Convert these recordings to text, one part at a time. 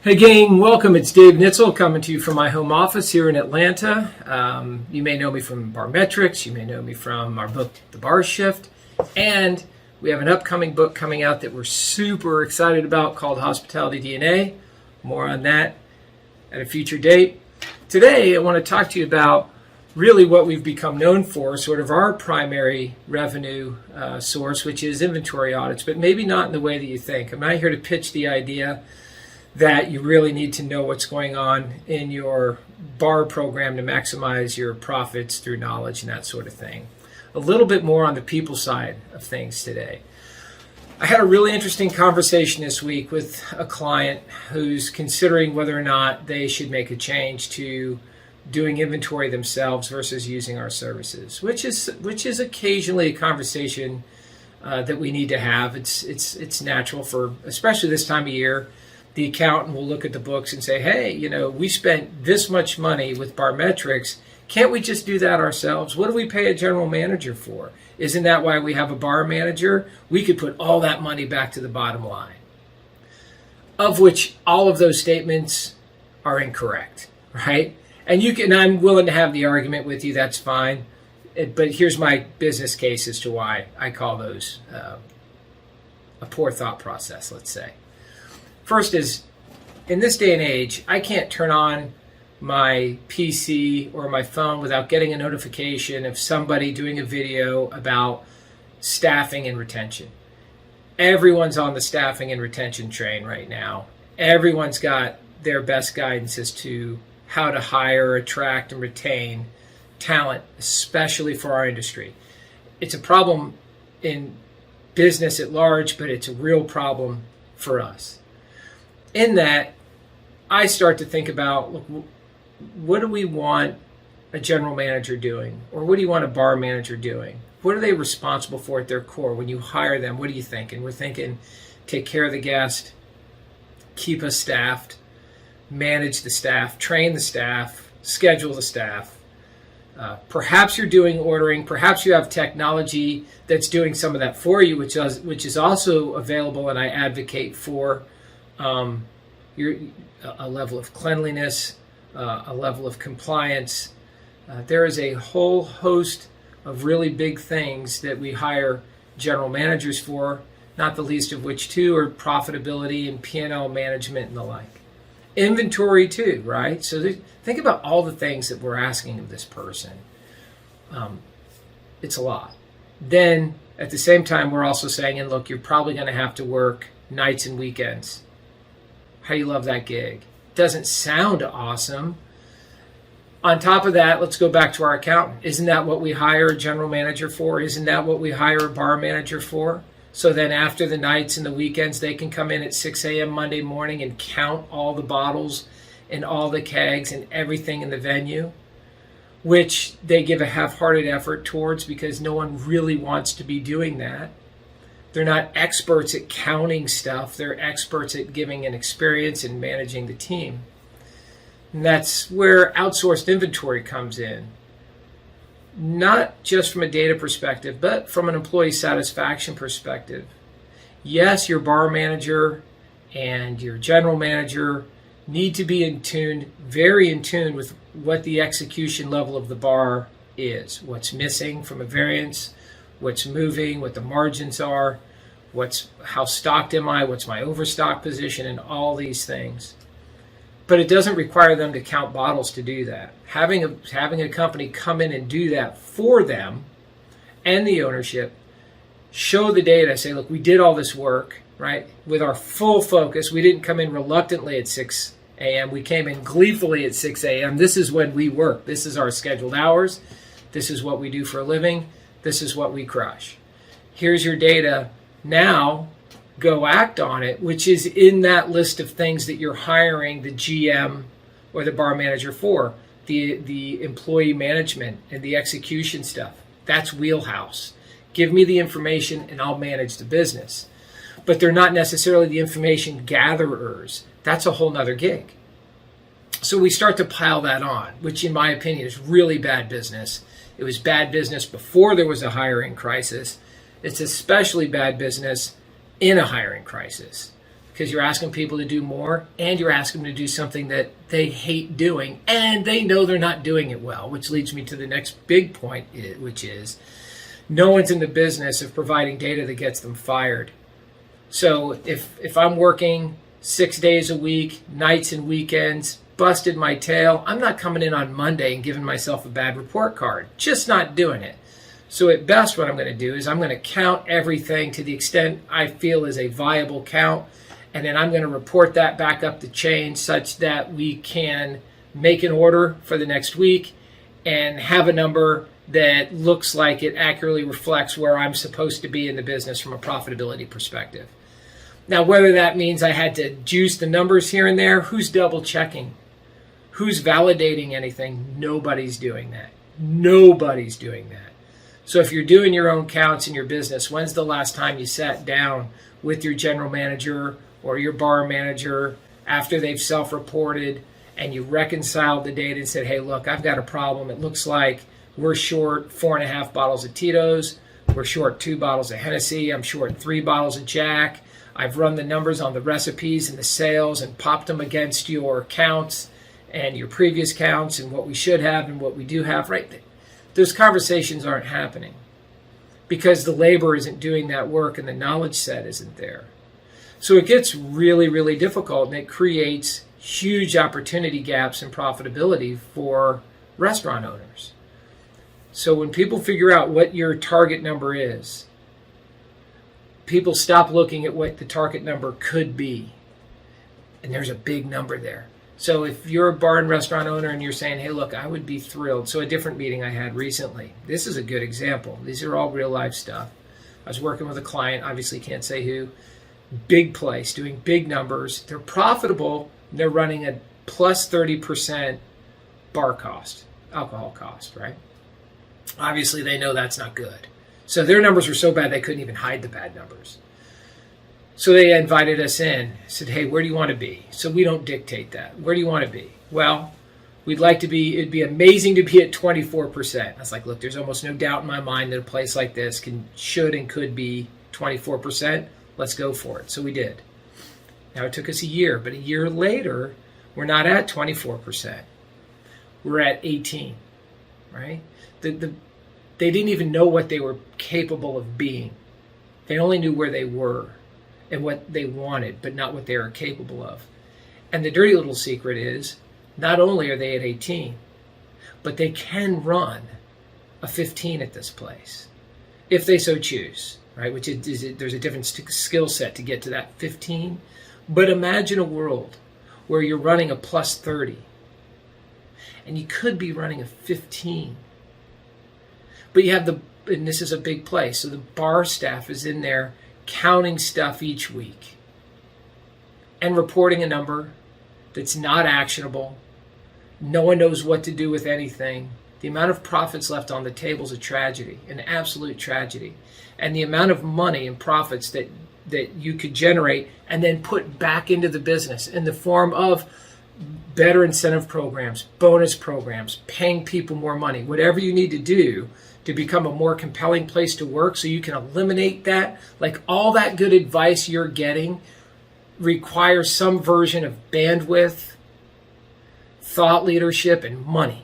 Hey gang, welcome. It's Dave Nitzel coming to you from my home office here in Atlanta. You may know me from Barmetrics. You may know me from our book, The Bar Shift. And we have an upcoming book coming out that we're super excited about called Hospitality DNA. More on that at a future date. Today, I want to talk to you about really what we've become known for, sort of our primary revenue source, which is inventory audits, but maybe not in the way that you think. I'm not here to pitch the idea that you really need to know what's going on in your bar program to maximize your profits through knowledge and that sort of thing. A little bit more on the people side of things today. I had a really interesting conversation this week with a client who's considering whether or not they should make a change to doing inventory themselves versus using our services, which is occasionally a conversation that we need to have. It's natural for, especially this time of year. The accountant will look at the books and say, hey, we spent this much money with Barmetrics. Can't we just do that ourselves? What do we pay a general manager for? Isn't that why we have a bar manager? We could put all that money back to the bottom line. Of which all of those statements are incorrect, right? And I'm willing to have the argument with you, that's fine. But here's my business case as to why I call those a poor thought process, let's say. First is, in this day and age, I can't turn on my PC or my phone without getting a notification of somebody doing a video about staffing and retention. Everyone's on the staffing and retention train right now. Everyone's got their best guidance as to how to hire, attract, and retain talent, especially for our industry. It's a problem in business at large, but it's a real problem for us. In that, I start to think about, look, what do we want a general manager doing? Or what do you want a bar manager doing? What are they responsible for at their core? When you hire them, what are you thinking? We're thinking take care of the guest, keep us staffed, manage the staff, train the staff, schedule the staff. Perhaps you're doing ordering. Perhaps you have technology that's doing some of that for you, which is also available, and I advocate for a level of cleanliness, a level of compliance. There is a whole host of really big things that we hire general managers for, not the least of which too are profitability and P&L management and the like. Inventory too, right? So think about all the things that we're asking of this person. It's a lot. Then at the same time, we're also saying, and look, you're probably going to have to work nights and weekends. How do you love that gig? Doesn't sound awesome. On top of that, let's go back to our accountant. Isn't that what we hire a general manager for? Isn't that what we hire a bar manager for? So then after the nights and the weekends, they can come in at 6 a.m. Monday morning and count all the bottles and all the kegs and everything in the venue, which they give a half-hearted effort towards because no one really wants to be doing that. They're not experts at counting stuff. They're experts at giving an experience and managing the team. And that's where outsourced inventory comes in. Not just from a data perspective, but from an employee satisfaction perspective. Yes, your bar manager and your general manager need to be in tune, very in tune with what the execution level of the bar is, what's missing from a variance, what's moving, what the margins are, how stocked am I, what's my overstock position, and all these things. But it doesn't require them to count bottles to do that. Having a company come in and do that for them and the ownership, show the data, say, look, we did all this work, right, with our full focus. We didn't come in reluctantly at 6 a.m. We came in gleefully at 6 a.m. This is when we work. This is our scheduled hours. This is what we do for a living. This is what we crush. Here's your data. Now, go act on it, which is in that list of things that you're hiring the GM or the bar manager for, the employee management and the execution stuff. That's wheelhouse. Give me the information and I'll manage the business. But they're not necessarily the information gatherers. That's a whole nother gig. So we start to pile that on, which in my opinion is really bad business. It was bad business before there was a hiring crisis. It's especially bad business in a hiring crisis because you're asking people to do more, and you're asking them to do something that they hate doing, and they know they're not doing it well, which leads me to the next big point, which is no one's in the business of providing data that gets them fired. So if I'm working 6 days a week, nights and weekends, busted my tail, I'm not coming in on Monday and giving myself a bad report card. Just not doing it. So at best, what I'm going to do is I'm going to count everything to the extent I feel is a viable count, and then I'm going to report that back up the chain such that we can make an order for the next week and have a number that looks like it accurately reflects where I'm supposed to be in the business from a profitability perspective. Now, whether that means I had to juice the numbers here and there, who's double checking? Who's validating anything? Nobody's doing that. Nobody's doing that. So if you're doing your own counts in your business, when's the last time you sat down with your general manager or your bar manager after they've self-reported and you reconciled the data and said, hey, look, I've got a problem. It looks like we're short 4.5 bottles of Tito's. We're short 2 bottles of Hennessy. I'm short 3 bottles of Jack. I've run the numbers on the recipes and the sales and popped them against your counts and your previous counts and what we should have and what we do have, right? Those conversations aren't happening because the labor isn't doing that work and the knowledge set isn't there. So it gets really, really difficult, and it creates huge opportunity gaps in profitability for restaurant owners. So when people figure out what your target number is, people stop looking at what the target number could be. And there's a big number there. So if you're a bar and restaurant owner and you're saying, hey, look, I would be thrilled. So a different meeting I had recently, this is a good example. These are all real life stuff. I was working with a client, obviously can't say who, big place, doing big numbers. They're profitable. They're running a plus 30% bar cost, alcohol cost, right? Obviously they know that's not good. So their numbers were so bad they couldn't even hide the bad numbers. So they invited us in, said, hey, where do you want to be? So we don't dictate that. Where do you want to be? Well, we'd like to be, it'd be amazing to be at 24%. I was like, look, there's almost no doubt in my mind that a place like this should and could be 24%. Let's go for it. So we did. Now it took us a year, but a year later, we're not at 24%. We're at 18, right? They didn't even know what they were capable of being. They only knew where they were and what they wanted, but not what they were capable of. And the dirty little secret is, not only are they at 18, but they can run a 15 at this place, if they so choose, right? Which is there's a different skill set to get to that 15. But imagine a world where you're running a plus 30, and you could be running a 15. But you have and this is a big place, so the bar staff is in there counting stuff each week and reporting a number that's not actionable. No one knows what to do with anything. The amount of profits left on the table is a tragedy, an absolute tragedy. And the amount of money and profits that you could generate and then put back into the business in the form of better incentive programs, bonus programs, paying people more money, whatever you need to do to become a more compelling place to work so you can eliminate that. Like all that good advice you're getting requires some version of bandwidth, thought leadership, and money.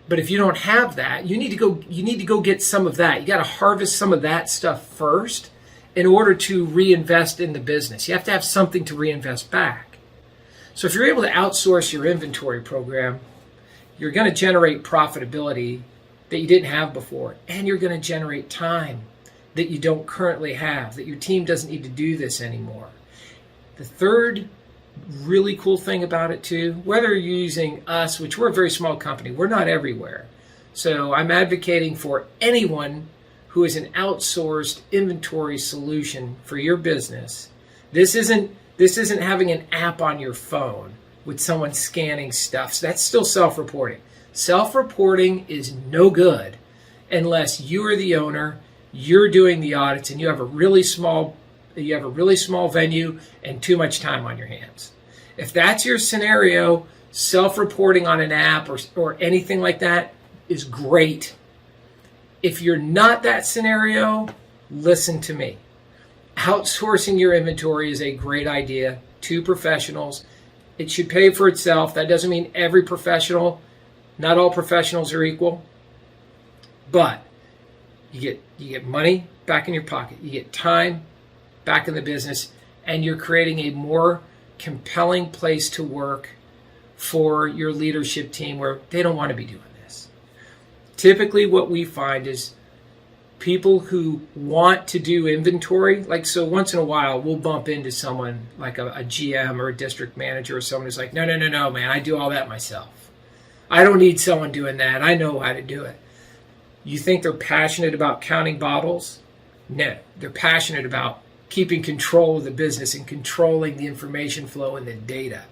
But if you don't have that, you need to go get some of that. You got to harvest some of that stuff first in order to reinvest in the business. You have to have something to reinvest back. So if you're able to outsource your inventory program, you're going to generate profitability that you didn't have before, and you're going to generate time that you don't currently have, that your team doesn't need to do this anymore. The third really cool thing about it too, whether you're using us, which we're a very small company, we're not everywhere. So I'm advocating for anyone who is an outsourced inventory solution for your business. This isn't having an app on your phone with someone scanning stuff. So that's still self-reporting. Self-reporting is no good unless you are the owner, you're doing the audits, and you have a really small venue and too much time on your hands. If that's your scenario, self-reporting on an app or anything like that is great. If you're not that scenario, listen to me. Outsourcing your inventory is a great idea to professionals. It should pay for itself. That doesn't mean every professional, not all professionals are equal, but you get money back in your pocket. You get time back in the business, and you're creating a more compelling place to work for your leadership team where they don't want to be doing this. Typically what we find is people who want to do inventory, like, so once in a while we'll bump into someone like a GM or a district manager or someone who's like, no, man, I do all that myself. I don't need someone doing that. I know how to do it. You think they're passionate about counting bottles? No, they're passionate about keeping control of the business and controlling the information flow and the data.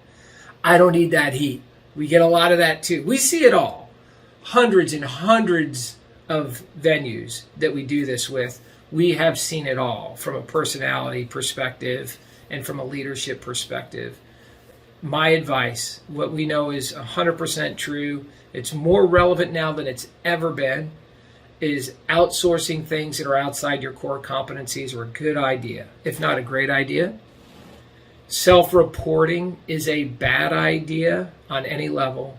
I don't need that heat. We get a lot of that too. We see it all. Hundreds and hundreds of venues that we do this with. We have seen it all from a personality perspective and from a leadership perspective. My advice, what we know is 100% true, it's more relevant now than it's ever been, is outsourcing things that are outside your core competencies are a good idea, if not a great idea. Self-reporting is a bad idea on any level.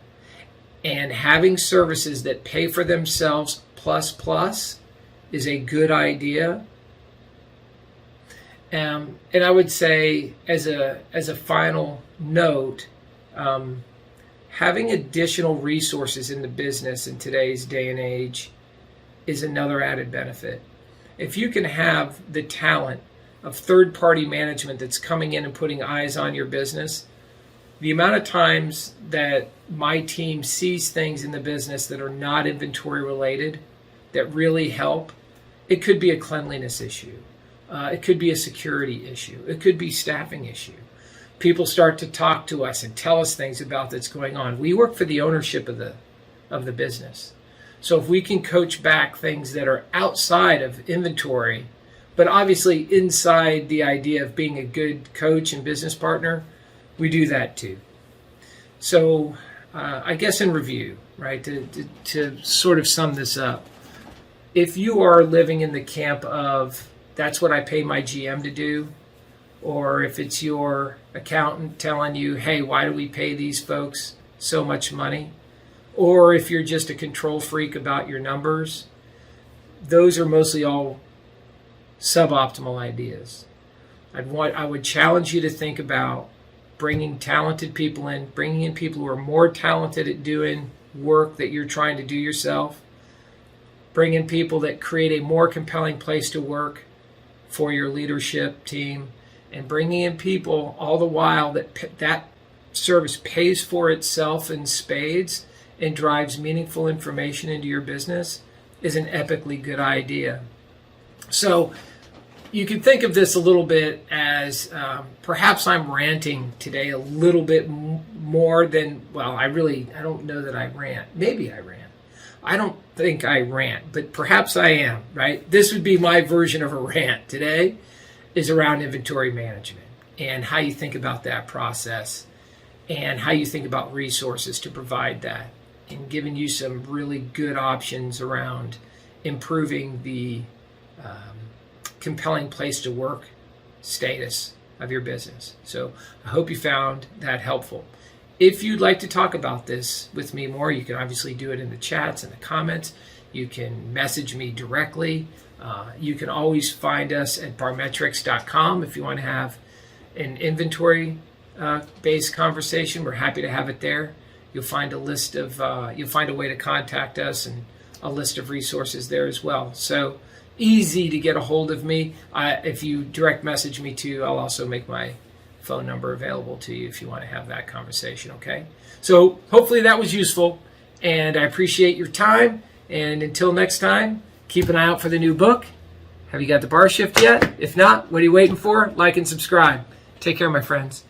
And having services that pay for themselves plus is a good idea. And I would say, as a final note, having additional resources in the business in today's day and age is another added benefit. If you can have the talent of third-party management that's coming in and putting eyes on your business, the amount of times that my team sees things in the business that are not inventory related that really help, it could be a cleanliness issue. It could be a security issue. It could be staffing issue. People start to talk to us and tell us things about that's going on. We work for the ownership of the business. So if we can coach back things that are outside of inventory, but obviously inside the idea of being a good coach and business partner, we do that too. So I guess in review, right, to sort of sum this up, if you are living in the camp of that's what I pay my GM to do, or if it's your accountant telling you, hey, why do we pay these folks so much money? Or if you're just a control freak about your numbers, those are mostly all suboptimal ideas. I would challenge you to think about bringing talented people in, bringing in people who are more talented at doing work that you're trying to do yourself, bring in people that create a more compelling place to work for your leadership team, and bringing in people all the while that service pays for itself in spades and drives meaningful information into your business is an epically good idea. So you can think of this a little bit as perhaps I'm ranting today a little bit more than, well, I don't know that I rant. Maybe I rant. I don't think I rant, but perhaps I am, right? This would be my version of a rant today, is around inventory management and how you think about that process and how you think about resources to provide that, and giving you some really good options around improving the compelling place to work status of your business. So I hope you found that helpful. If you'd like to talk about this with me more, you can obviously do it in the chats and the comments. You can message me directly. You can always find us at barmetrics.com if you want to have an inventory based conversation. We're happy to have it there. You'll find a list of you'll find a way to contact us and a list of resources there as well. So easy to get a hold of me. If you direct message me too, I'll also make my phone number available to you if you want to have that conversation, okay? So hopefully that was useful, and I appreciate your time. And until next time, keep an eye out for the new book. Have you got the bar shift yet? If not, what are you waiting for? Like and subscribe. Take care, my friends.